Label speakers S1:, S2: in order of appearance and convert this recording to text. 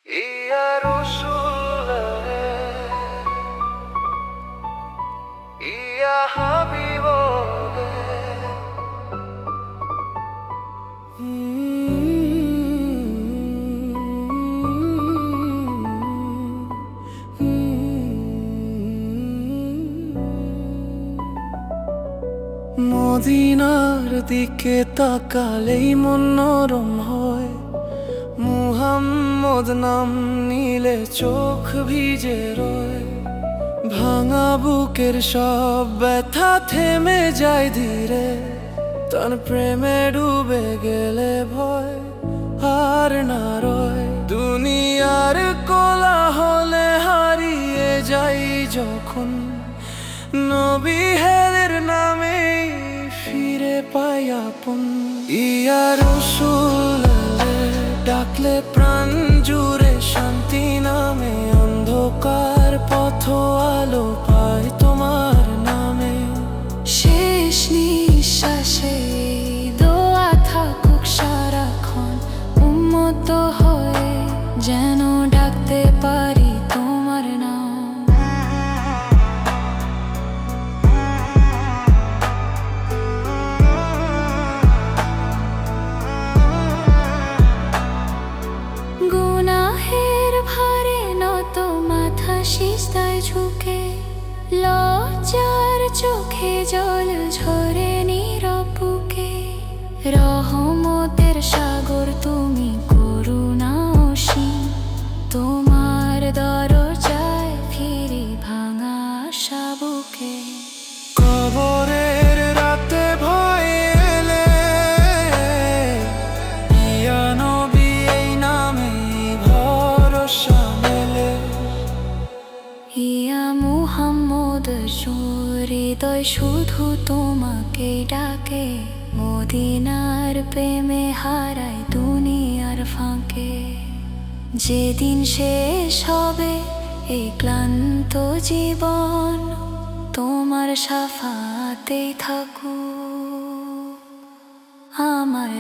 S1: ইয়া রাসূল ইয়া হাবিব মদিনার দিকে তাকালেই মন নরম হয়, মুহাম্মদ নাম নিলে চোখ ভিজে রয়। ভাঙা বুকের সব ব্যথা থেমে যায় ধীরে, তার প্রেমে ডুবে গেলে ভয় আর না রয়। দুনিয়ার কোলাহলে হারিয়ে যাই যখন, নবী হেলের নামে ফিরে পাই আপন। ইয়া রাসূল ডাকলে প্রাণ জুড়ে শান্তি নামে, অন্ধকার পথ আলো পায় তোমার নামে।
S2: শেষ নিঃশ্বাসে দোয়া থাকুক সারাক্ষণ, উম্মত হয়ে যেন ডাকতে পারি তোমার নাম। গুনাহের ভারে নত মাথা সিজদায় ঝুঁকে, লজ্জার চোখে জল ঝরে নীরব বুকে। রহমতের সাগর তুমি, করুণা অসীম, তোমার দরজায় ফিরি ভাঙা আশা বুকে।
S1: কবরের রাতে ভয় এলে ইয়া নবী এই নামে ভরসা মেলে।
S2: ইয়া মুহাম্মদ হৃদয় শুধু তোমাকে ডাকে, মদিনার প্রেমে হারায় দুনিয়ার ফাঁকে। যেদিন শেষ হবে এই ক্লান্ত জীবন, তোমার শাফাতেই থাকুক আমার